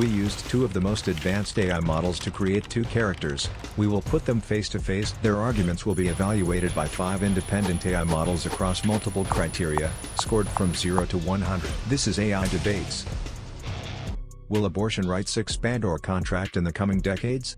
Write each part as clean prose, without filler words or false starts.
We used two of the most advanced AI models to create two characters. We will put them face to face. Their arguments will be evaluated by 5 independent AI models across multiple criteria, scored from 0 to 100. This is AI Debates. Will abortion rights expand or contract in the coming decades?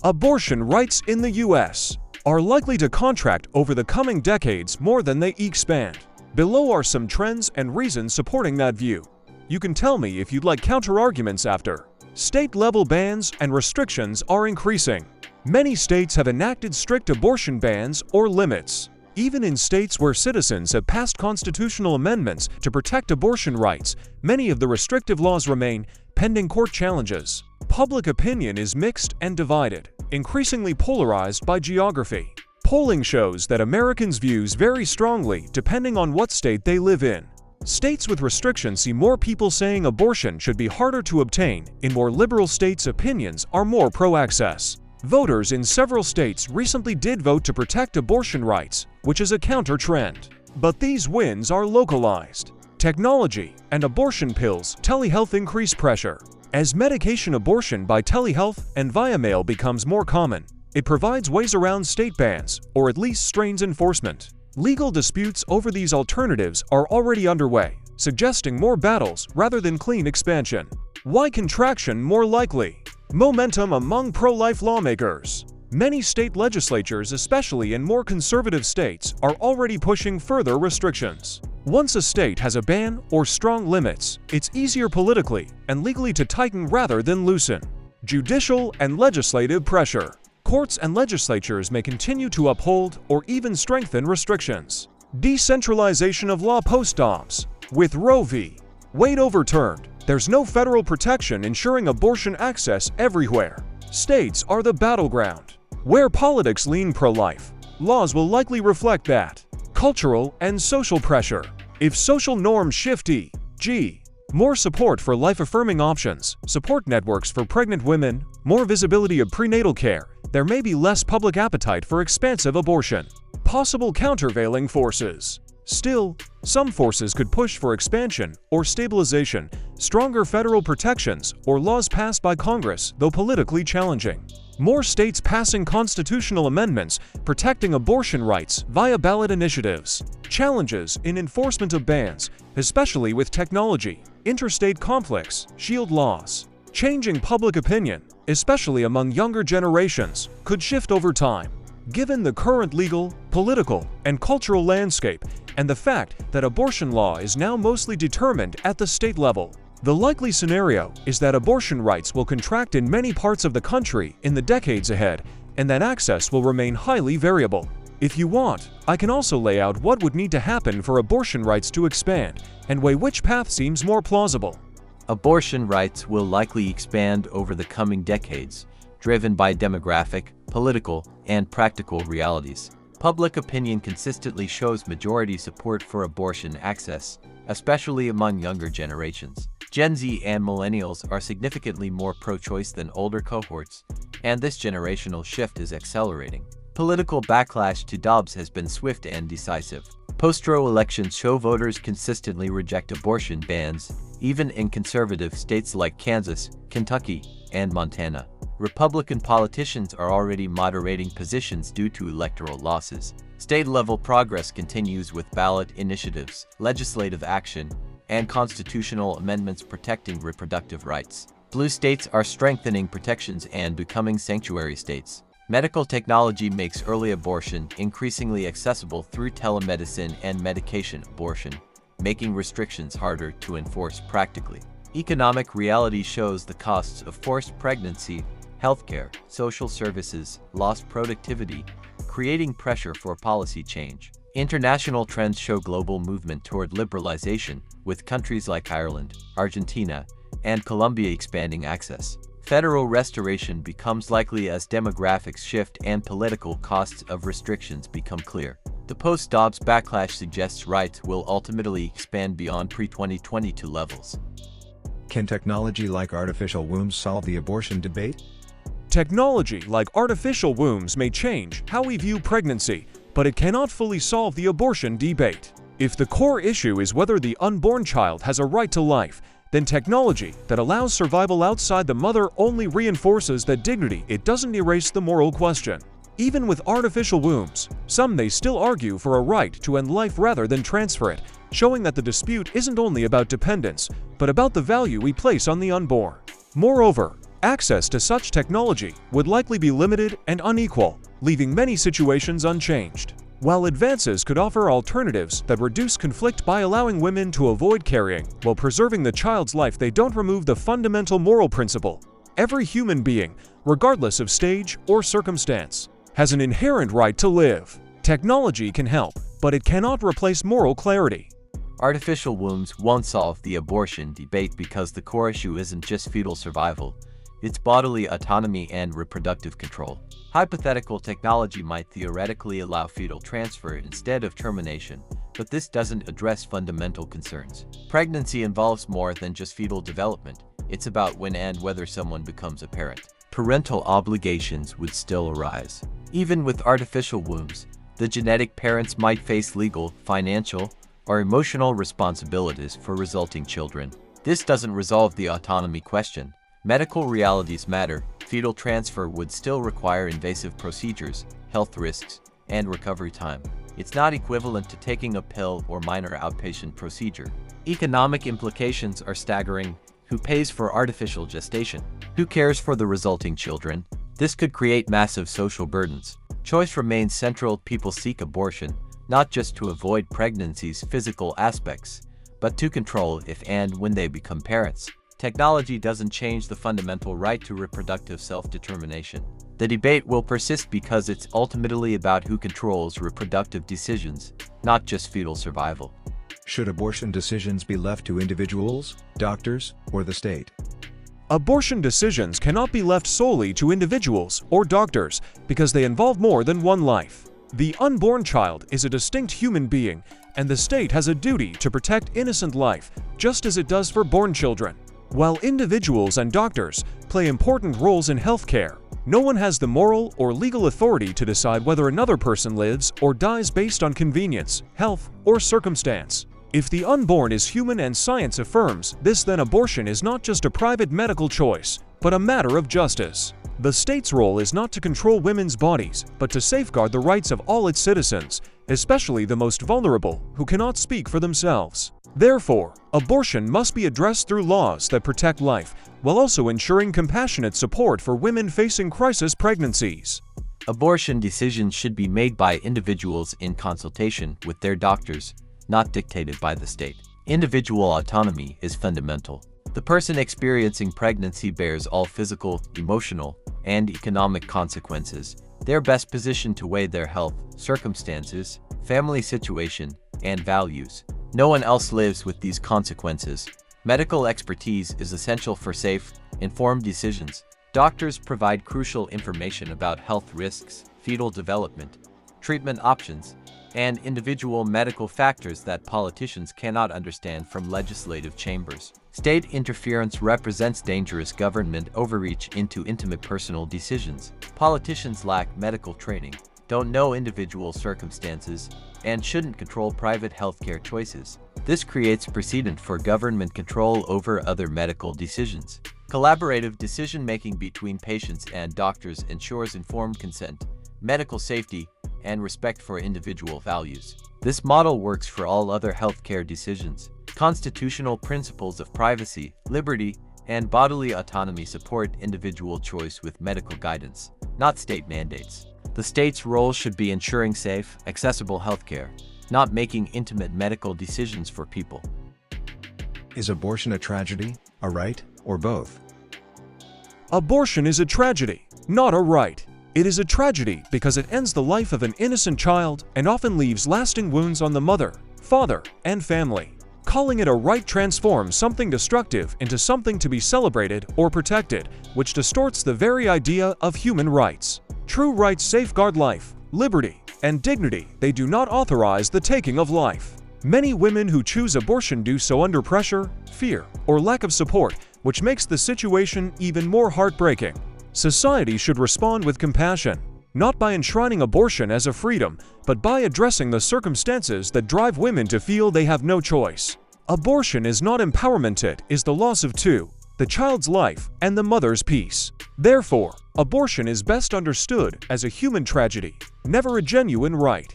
Abortion rights in the U.S. are likely to contract over the coming decades more than they expand. Below are some trends and reasons supporting that view. You can tell me if you'd like counter-arguments after. State-level bans and restrictions are increasing. Many states have enacted strict abortion bans or limits. Even in states where citizens have passed constitutional amendments to protect abortion rights, many of the restrictive laws remain pending court challenges. Public opinion is mixed and divided, increasingly polarized by geography. Polling shows that Americans' views vary strongly depending on what state they live in. States with restrictions see more people saying abortion should be harder to obtain. In more liberal states, opinions are more pro-access. Voters in several states recently did vote to protect abortion rights, which is a counter-trend. But these wins are localized. Technology and abortion pills, telehealth increase pressure. As medication abortion by telehealth and via mail becomes more common, it provides ways around state bans, or at least strains enforcement. Legal disputes over these alternatives are already underway, suggesting more battles rather than clean expansion. Why contraction more likely? Momentum among pro-life lawmakers. Many state legislatures, especially in more conservative states, are already pushing further restrictions. Once a state has a ban or strong limits, it's easier politically and legally to tighten rather than loosen. Judicial and legislative pressure. Courts and legislatures may continue to uphold or even strengthen restrictions. Decentralization of law post-ops. With Roe v. Wade overturned, there's no federal protection ensuring abortion access everywhere. States are the battleground. Where politics lean pro-life, laws will likely reflect that. Cultural and social pressure. If social norms shift e.g., more support for life-affirming options, support networks for pregnant women, more visibility of prenatal care, there may be less public appetite for expansive abortion. Possible countervailing forces. Still, some forces could push for expansion or stabilization, stronger federal protections, or laws passed by Congress, though politically challenging. More states passing constitutional amendments protecting abortion rights via ballot initiatives. Challenges in enforcement of bans, especially with technology, interstate conflicts, shield laws. Changing public opinion, especially among younger generations, could shift over time. Given the current legal, political, and cultural landscape, and the fact that abortion law is now mostly determined at the state level, the likely scenario is that abortion rights will contract in many parts of the country in the decades ahead, and that access will remain highly variable. If you want, I can also lay out what would need to happen for abortion rights to expand, and weigh which path seems more plausible. Abortion rights will likely expand over the coming decades, driven by demographic, political, and practical realities. Public opinion consistently shows majority support for abortion access, especially among younger generations. Gen Z and millennials are significantly more pro-choice than older cohorts, and this generational shift is accelerating. Political backlash to Dobbs has been swift and decisive. Post-Roe elections show voters consistently reject abortion bans, even in conservative states like Kansas, Kentucky, and Montana. Republican politicians are already moderating positions due to electoral losses. State-level progress continues with ballot initiatives, legislative action, and constitutional amendments protecting reproductive rights. Blue states are strengthening protections and becoming sanctuary states. Medical technology makes early abortion increasingly accessible through telemedicine and medication abortion, making restrictions harder to enforce practically. Economic reality shows the costs of forced pregnancy, healthcare, social services, lost productivity, creating pressure for policy change. International trends show global movement toward liberalization, with countries like Ireland, Argentina, and Colombia expanding access. Federal restoration becomes likely as demographics shift and political costs of restrictions become clear. The post-Dobbs backlash suggests rights will ultimately expand beyond pre-2022 levels. Can technology like artificial wombs solve the abortion debate? Technology like artificial wombs may change how we view pregnancy, but it cannot fully solve the abortion debate. If the core issue is whether the unborn child has a right to life, then technology that allows survival outside the mother only reinforces that dignity. It doesn't erase the moral question. Even with artificial wombs, some may still argue for a right to end life rather than transfer it, showing that the dispute isn't only about dependence, but about the value we place on the unborn. Moreover, access to such technology would likely be limited and unequal, leaving many situations unchanged. While advances could offer alternatives that reduce conflict by allowing women to avoid carrying while preserving the child's life, they don't remove the fundamental moral principle. Every human being, regardless of stage or circumstance, has an inherent right to live. Technology can help, but it cannot replace moral clarity. Artificial wombs won't solve the abortion debate because the core issue isn't just fetal survival, it's bodily autonomy and reproductive control. Hypothetical technology might theoretically allow fetal transfer instead of termination, but this doesn't address fundamental concerns. Pregnancy involves more than just fetal development. It's about when and whether someone becomes a parent. Parental obligations would still arise. Even with artificial wombs, the genetic parents might face legal, financial, or emotional responsibilities for resulting children. This doesn't resolve the autonomy question. Medical realities matter. Fetal transfer would still require invasive procedures, health risks, and recovery time. It's not equivalent to taking a pill or minor outpatient procedure. Economic implications are staggering. Who pays for artificial gestation? Who cares for the resulting children? This could create massive social burdens. Choice remains central. People seek abortion, not just to avoid pregnancy's physical aspects, but to control if and when they become parents. Technology doesn't change the fundamental right to reproductive self-determination. The debate will persist because it's ultimately about who controls reproductive decisions, not just fetal survival. Should abortion decisions be left to individuals, doctors, or the state? Abortion decisions cannot be left solely to individuals or doctors because they involve more than one life. The unborn child is a distinct human being, and the state has a duty to protect innocent life, just as it does for born children. While individuals and doctors play important roles in healthcare, no one has the moral or legal authority to decide whether another person lives or dies based on convenience, health, or circumstance. If the unborn is human and science affirms this, then abortion is not just a private medical choice, but a matter of justice. The state's role is not to control women's bodies, but to safeguard the rights of all its citizens, especially the most vulnerable, who cannot speak for themselves. Therefore, abortion must be addressed through laws that protect life, while also ensuring compassionate support for women facing crisis pregnancies. Abortion decisions should be made by individuals in consultation with their doctors, not dictated by the state. Individual autonomy is fundamental. The person experiencing pregnancy bears all physical, emotional, and economic consequences. They're best positioned to weigh their health, circumstances, family situation, and values. No one else lives with these consequences. Medical expertise is essential for safe, informed decisions. Doctors provide crucial information about health risks, fetal development, treatment options, and individual medical factors that politicians cannot understand from legislative chambers. State interference represents dangerous government overreach into intimate personal decisions. Politicians lack medical training, don't know individual circumstances, and shouldn't control private healthcare choices. This creates precedent for government control over other medical decisions. Collaborative decision-making between patients and doctors ensures informed consent, medical safety, and respect for individual values. This model works for all other healthcare decisions. Constitutional principles of privacy, liberty, and bodily autonomy support individual choice with medical guidance, not state mandates. The state's role should be ensuring safe, accessible healthcare, not making intimate medical decisions for people. Is abortion a tragedy, a right, or both? Abortion is a tragedy, not a right. It is a tragedy because it ends the life of an innocent child and often leaves lasting wounds on the mother, father, and family. Calling it a right transforms something destructive into something to be celebrated or protected, which distorts the very idea of human rights. True rights safeguard life, liberty, and dignity. They do not authorize the taking of life. Many women who choose abortion do so under pressure, fear, or lack of support, which makes the situation even more heartbreaking. Society should respond with compassion, not by enshrining abortion as a freedom, but by addressing the circumstances that drive women to feel they have no choice. Abortion is not empowerment, it is the loss of two, the child's life and the mother's peace. Therefore, abortion is best understood as a human tragedy, never a genuine right.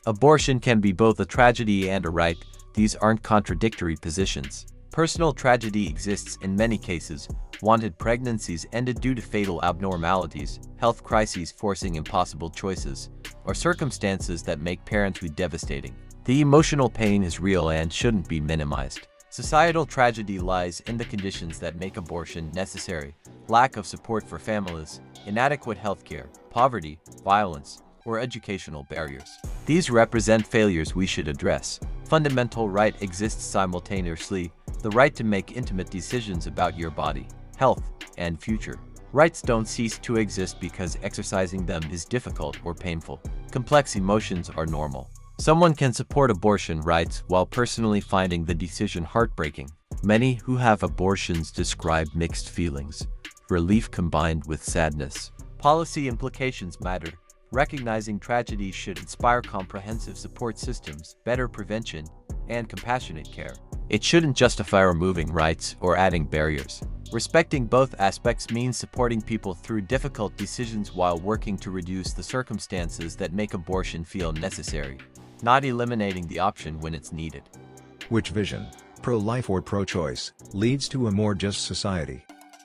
Abortion can be both a tragedy and a right. These aren't contradictory positions. Personal tragedy exists in many cases. Wanted pregnancies ended due to fatal abnormalities, health crises forcing impossible choices, or circumstances that make parenthood devastating. The emotional pain is real and shouldn't be minimized. Societal tragedy lies in the conditions that make abortion necessary: lack of support for families, inadequate healthcare, poverty, violence, or educational barriers. These represent failures we should address. Fundamental right exists simultaneously: the right to make intimate decisions about your body, health, and future. Rights don't cease to exist because exercising them is difficult or painful. Complex emotions are normal. Someone can support abortion rights while personally finding the decision heartbreaking. Many who have abortions describe mixed feelings, relief combined with sadness. Policy implications matter. Recognizing tragedy should inspire comprehensive support systems, better prevention, and compassionate care. It shouldn't justify removing rights or adding barriers. Respecting both aspects means supporting people through difficult decisions while working to reduce the circumstances that make abortion feel necessary, not eliminating the option when it's needed. Which vision, pro-life or pro-choice, leads to a more just society?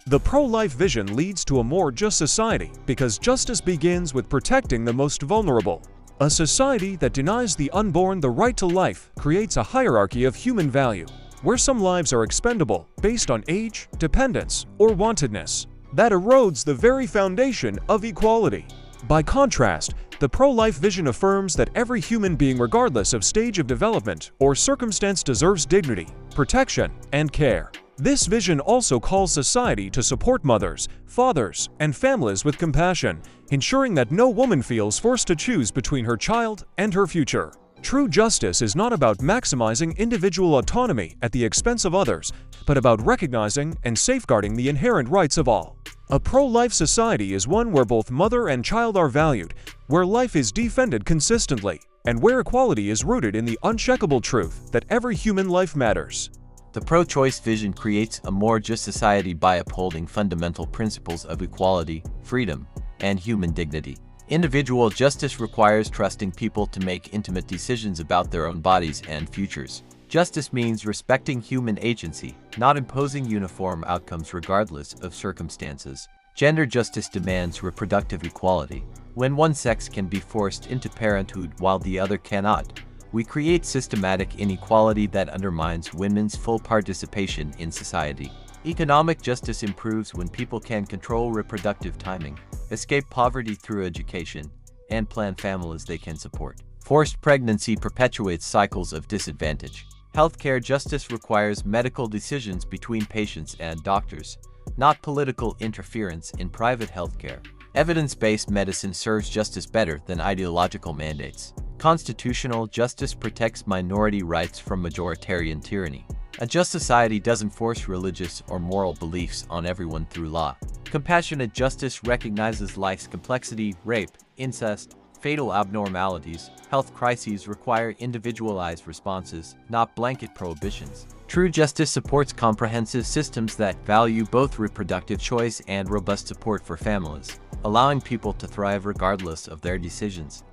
The pro-life vision leads to a more just society because justice begins with protecting the most vulnerable. A society that denies the unborn the right to life creates a hierarchy of human value, where some lives are expendable based on age, dependence, or wantedness. That erodes the very foundation of equality. By contrast, the pro-life vision affirms that every human being, regardless of stage of development or circumstance, deserves dignity, protection, and care. This vision also calls society to support mothers, fathers, and families with compassion, ensuring that no woman feels forced to choose between her child and her future. True justice is not about maximizing individual autonomy at the expense of others, but about recognizing and safeguarding the inherent rights of all. A pro-life society is one where both mother and child are valued, where life is defended consistently, and where equality is rooted in the uncheckable truth that every human life matters. The pro-choice vision creates a more just society by upholding fundamental principles of equality, freedom, and human dignity. Individual justice requires trusting people to make intimate decisions about their own bodies and futures. Justice means respecting human agency, not imposing uniform outcomes regardless of circumstances. Gender justice demands reproductive equality. When one sex can be forced into parenthood while the other cannot, we create systematic inequality that undermines women's full participation in society. Economic justice improves when people can control reproductive timing, escape poverty through education, and plan families they can support. Forced pregnancy perpetuates cycles of disadvantage. Healthcare justice requires medical decisions between patients and doctors, not political interference in private healthcare. Evidence-based medicine serves justice better than ideological mandates. Constitutional justice protects minority rights from majoritarian tyranny. A just society doesn't force religious or moral beliefs on everyone through law. Compassionate justice recognizes life's complexity. Rape, incest, fatal abnormalities, health crises require individualized responses, not blanket prohibitions. True justice supports comprehensive systems that value both reproductive choice and robust support for families, allowing people to thrive regardless of their decisions.